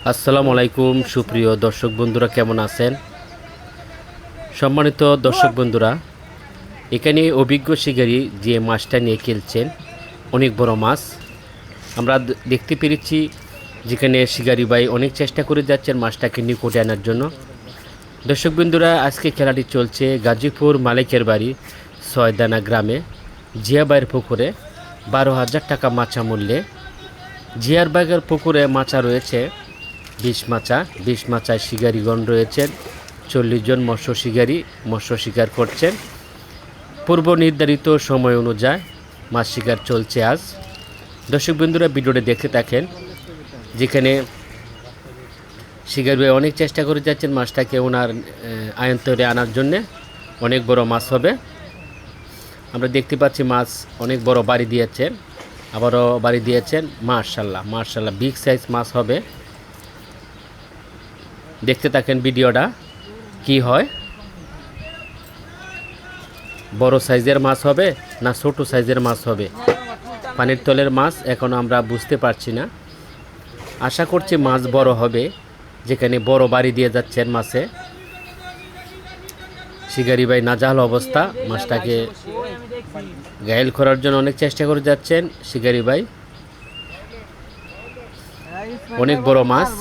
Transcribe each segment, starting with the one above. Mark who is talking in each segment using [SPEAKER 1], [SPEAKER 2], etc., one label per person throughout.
[SPEAKER 1] আসসালামু আলাইকুম সুপ্রিয় দর্শক বন্ধুরা, কেমন আছেন? সম্মানিত দর্শক বন্ধুরা, এখানে অভিজ্ঞ শিকারী যে মাছটা নিয়ে খেলছেন, অনেক বড় মাছ আমরা দেখতে পেরেছি। যেখানে শিকারী ভাই অনেক চেষ্টা করে যাচ্ছেন মাছটাকে নিকটে আনার জন্য। দর্শক বন্ধুরা, আজকে খেলাটি চলছে গাজীপুর মালিকের বাড়ি ছয়দানা গ্রামে জিয়া ভাইয়ের পুকুরে 12,000 টাকা মাছা মূল্যে। জিয়ার বাগের পুকুরে মাছা রয়েছে 20 মাছা। 20 মাচায় শিকারীগণ রয়েছেন 40 জন মৎস্য শিকারী মৎস্য শিকার করছেন। পূর্ব নির্ধারিত সময় অনুযায়ী মাছ শিকার চলছে আজ। দর্শক বন্ধুরা, ভিডিওটি দেখতে থাকেন। যেখানে শিকারী ভাই অনেক চেষ্টা করে যাচ্ছেন মাছটাকে ওনার আয়ন্তরে আনার জন্যে। অনেক বড় মাছ হবে, আমরা দেখতে পাচ্ছি। মাছ অনেক বড় বাড়ি দিয়েছেন, আবারও বাড়ি দিয়েছেন। মাশাল্লাহ মাশাল্লাহ, বিগ সাইজ মাছ হবে। দেখতে থাকেন ভিডিওটা কি হয়। বড় সাইজের মাছ হবে না ছোট সাইজের মাছ হবে, পানির তলের মাছ এখনও আমরা বুঝতে পারছি না। আশা করছি মাছ বড় হবে। যেখানে বড় বাড়ি দিয়ে যাচ্ছেন মাছে, শিকারী ভাই নাজাল অবস্থা। মাছটাকে ঘায়েল করার জন্য অনেক চেষ্টা করে যাচ্ছেন শিকারী ভাই। অনেক বড় মাছ,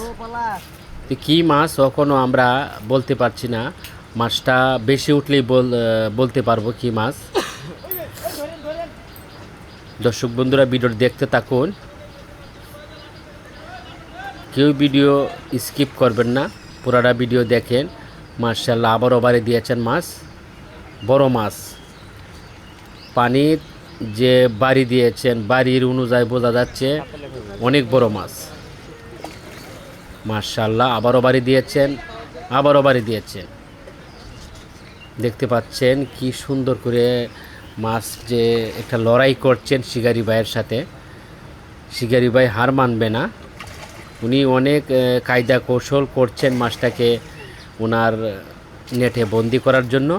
[SPEAKER 1] কি মাছ এখনও আমরা বলতে পারছি না। মাছটা বেশি উঠলেই বলতে পারবো কি মাছ। দর্শক বন্ধুরা, ভিডিও দেখতে থাকুন, কেউ ভিডিও স্কিপ করবেন না, পুরাটা ভিডিও দেখেন। মাশাআল্লাহ, আবারও বাড়ি দিয়েছেন মাছ, বড় মাছ। পানির যে বাড়ি দিয়েছেন, বাড়ির অনুযায়ী বোঝা যাচ্ছে অনেক বড় মাছ। মাশাআল্লাহ, আবারও বাড়ি দিয়েছেন, আবারও বাড়ি দিয়েছেন। দেখতে পাচ্ছেন কি সুন্দর করে মাছ যে একটা লড়াই করছেন শিকারী ভাইয়ের সাথে। শিকারী ভাই হার মানবে না, উনি অনেক কায়দা কৌশল করছেন মাছটাকে ওনার নেটে বন্দি করার জন্য।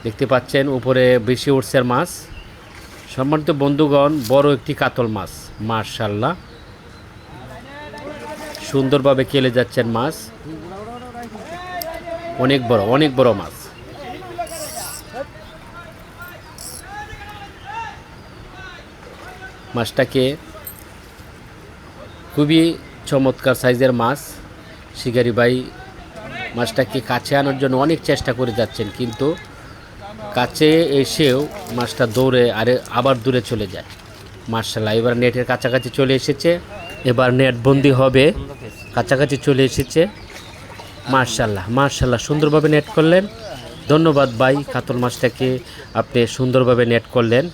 [SPEAKER 1] দেখতে পাচ্ছেন উপরে বেশি উঠছে মাছ। সম্মানিত বন্ধুগণ, বড় একটি কাতল মাছ। মাশাআল্লাহ, সুন্দরভাবে খেলে যাচ্ছেন মাছ। অনেক বড়, অনেক বড় মাছ। মাছটাকে খুবই চমৎকার সাইজের মাছ। শিকারী ভাই মাছটাকে কাছে আনার জন্য অনেক চেষ্টা করে যাচ্ছেন, কিন্তু কাছে এসেও মাছটা দৌড়ে আবার দূরে চলে যায়। মাশাআল্লাহ, এবার নেটের কাছাকাছি চলে এসেছে। এবার নেট বন্দি হবে, কাছাকাছি চলে এসেছে। মাশাআল্লাহ মাশাআল্লাহ, সুন্দরভাবে নেট করলেন। ধন্যবাদ ভাই, কাতল মাছটাকে আপনি সুন্দরভাবে নেট করলেন।